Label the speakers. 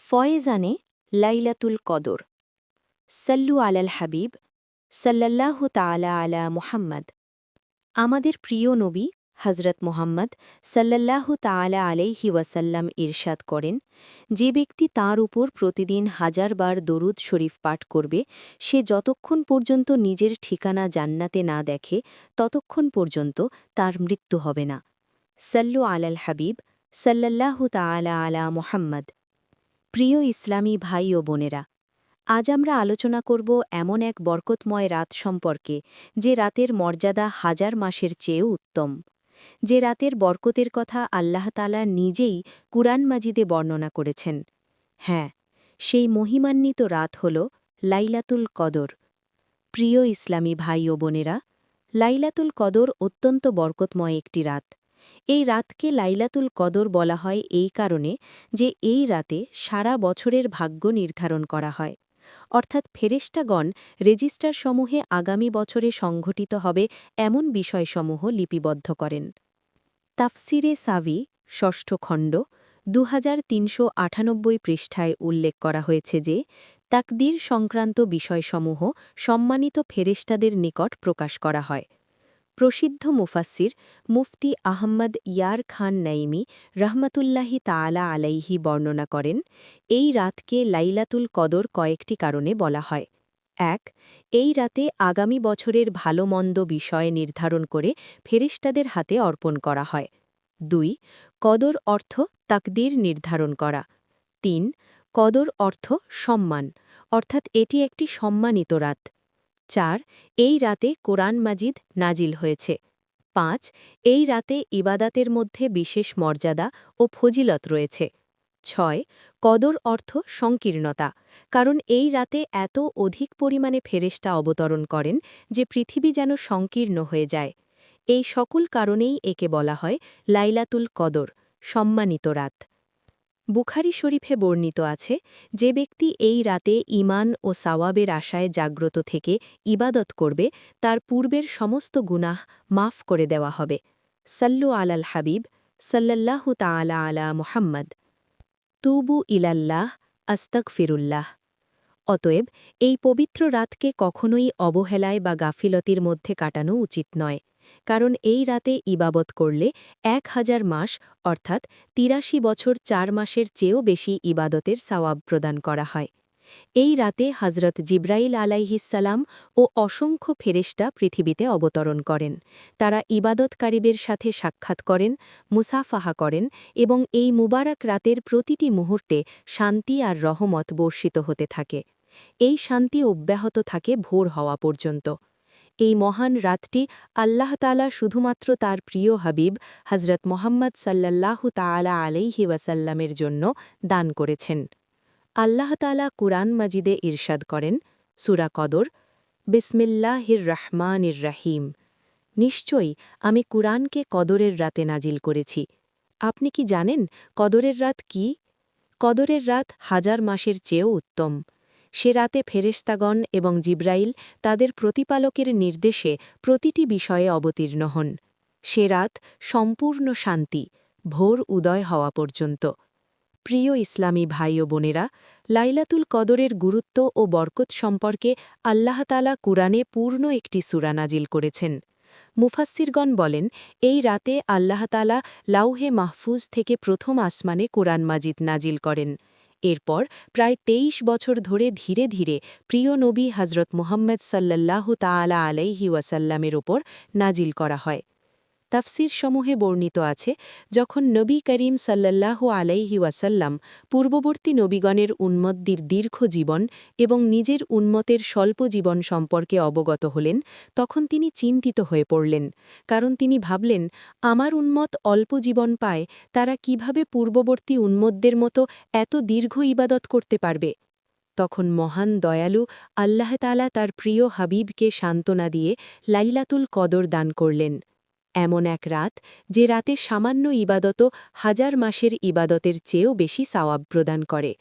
Speaker 1: ফয়েজানে লাইলাতুল কদর সাল্লু আলাল হাবিব সাল্লাল্লাহু তাআলা আলা মুহাম্মদ। আমাদের প্রিয় নবী হজরত মুহাম্মদ সাল্লাল্লাহু তাআলা আলাইহি ওয়াসাল্লাম ইরশাদ করেন, যে ব্যক্তি তাঁর উপর প্রতিদিন হাজারবার দরুদ শরীফ পাঠ করবে, সে যতক্ষণ পর্যন্ত নিজের ঠিকানা জান্নাতে না দেখে ততক্ষণ পর্যন্ত তার মৃত্যু হবে না। সাল্লু আলাল হাবিব সাল্লাল্লাহু তাআলা আলা মুহাম্মদ। প্রিয় ইসলামী ভাই ও বোনেরা, আজ আমরা আলোচনা করব এমন এক বরকতময় রাত সম্পর্কে, যে রাতের মর্যাদা হাজার মাসের চেয়েও উত্তম, যে রাতের বরকতের কথা আল্লাহ তাআলা নিজেই কুরআন মাজিদে বর্ণনা করেছেন। হ্যাঁ, সেই মহিমান্বিত রাত হল লাইলাতুল কদর। প্রিয় ইসলামী ভাই ও বোনেরা, লাইলাতুল কদর অত্যন্ত বরকতময় একটি রাত। এই রাতকে লাইলাতুল কদর বলা হয় এই কারণে যে এই রাতে সারা বছরের ভাগ্য নির্ধারণ করা হয়, অর্থাৎ ফেরেশতাগণ রেজিস্টারসমূহে আগামী বছরে সংঘটিত হবে এমন বিষয়সমূহ লিপিবদ্ধ করেন। তাফসিরে সাভি ষষ্ঠ খণ্ড 2398 পৃষ্ঠায় উল্লেখ করা হয়েছে যে তাকদীর সংক্রান্ত বিষয়সমূহ সম্মানিত ফেরেশতাদের নিকট প্রকাশ করা হয়। প্রসিদ্ধ মুফাসসির মুফতি আহমদ ইয়ার খান নাইমি রহমতুল্লাহি তাআলা আলাইহি বর্ণনা করেন, এই রাতকে লাইলাতুল কদর কয়েকটি কারণে বলা হয়। ১. এই রাতে আগামী বছরের ভালো মন্দ বিষয় নির্ধারণ করে ফেরেশতাদের হাতে অর্পণ করা হয়। ২. কদর অর্থ তাকদীর নির্ধারণ করা। ৩. কদর অর্থ সম্মান, অর্থাৎ এটি একটি সম্মানিত রাত। ৪. এই রাতে কোরআন মাজিদ নাজিল হয়েছে। ৫. এই রাতে ইবাদাতের মধ্যে বিশেষ মর্যাদা ও ফজিলত রয়েছে। ৬. কদর অর্থ সংকীর্ণতা, কারণ এই রাতে এত অধিক পরিমাণে ফেরেশতা অবতরণ করেন যে পৃথিবী যেন সংকীর্ণ হয়ে যায়। এই সকল কারণেই একে বলা হয় লাইলাতুল কদর, সম্মানিত রাত। বুখারী শরীফে বর্ণিত আছে, যে ব্যক্তি এই রাতে ঈমান ও সাওয়াবের আশায় জাগ্রত থেকে ইবাদত করবে, তার পূর্বের সমস্ত গুনাহ মাফ করে দেওয়া হবে। সাল্লু আলাল হাবিব সাল্লাল্লাহু তাআলা আলা মুহাম্মদ। তুবু ইলাল্লাহ আস্তাগফিরুল্লাহ। অতএব এই পবিত্র রাতকে কখনোই অবহেলায় বা গাফিলতির মধ্যে কাটানো উচিত নয়, কারণ এই রাতে ইবাবত করলে 1000 মাস অর্থাৎ 83 বছর 4 মাসের চেয়েও বেশি ইবাদতের সওয়াব প্রদান করা হয়। এই রাতে হজরত জিব্রাইল আলাইহিসসালাম ও অসংখ্য ফেরেশতা পৃথিবীতে অবতরণ করেন। তারা ইবাদতকারীদের সাথে সাক্ষাৎ করেন, মুসাফাহা করেন এবং এই মুবারক রাতের প্রতিটি মুহূর্তে শান্তি আর রহমত বর্ষিত হতে থাকে। এই শান্তি অব্যাহত থাকে ভোর হওয়া পর্যন্ত। এই মহান রাতটি আল্লাহ তাআলা শুধুমাত্র তার প্রিয় হাবিব হজরত মুহাম্মদ সাল্লাল্লাহু তাআলা আলাইহি ওয়াসাল্লামের জন্য দান করেছেন। আল্লাহ তাআলা কুরআন মাজিদে ইরশাদ করেন, সূরা কদর, বিসমিল্লাহির রহমানির রহিম। নিশ্চয়ই আমি কুরআনকে কদরের রাতে নাজিল করেছি। আপনি কি জানেন কদরের রাত কি? কদরের রাত হাজার মাসের চেয়েও উত্তম। সে রাতে ফেরেশতাগণ এবং জিব্রাইল তাদের প্রতিপালকের নির্দেশে প্রতিটি বিষয়ে অবতীর্ণ হন। সে রাত সম্পূর্ণ শান্তি, ভোর উদয় হওয়া পর্যন্ত। প্রিয় ইসলামী ভাই ও বোনেরা, লাইলাতুল কদরের গুরুত্ব ও বরকত সম্পর্কে আল্লাহ তাআলা কুরআনে পূর্ণ একটি সূরা নাজিল করেছেন। মুফাসসিরগণ বলেন, এই রাতে আল্লাহ তাআলা লাউহে মাহফুজ থেকে প্রথম আসমানে কুরআন মাজিদ নাজিল করেন। এরপর প্রায় 23 বছর ধরে ধীরে ধীরে প্রিয় নবী হজরত মুহাম্মদ সাল্লাল্লাহু তাআলা আলাইহি ওয়াসাল্লামের ওপর নাজিল করা হয়। তাফসির সমূহে বর্ণিত আছে, যখন নবী করিম সাল্লাল্লাহু আলাইহি ওয়াসাল্লাম পূর্ববর্তী নবীগণের উম্মতদের দীর্ঘ জীবন এবং নিজের উম্মতের স্বল্প জীবন সম্পর্কে অবগত হলেন, তখন তিনি চিন্তিত হয়ে পড়লেন, কারণ তিনি ভাবলেন, আমার উম্মত অল্প জীবন পায়, তারা কিভাবে পূর্ববর্তী উম্মতদের মতো এত দীর্ঘ ইবাদত করতে পারবে। তখন মহান দয়ালু আল্লাহ তাআলা তার প্রিয় হাবিবকে সান্ত্বনা দিয়ে লাইলাতুল কদর দান করলেন, এমন এক রাত যে রাতে সামান্য ইবাদতও হাজার মাসের ইবাদতের চেয়েও বেশি সওয়াব প্রদান করে।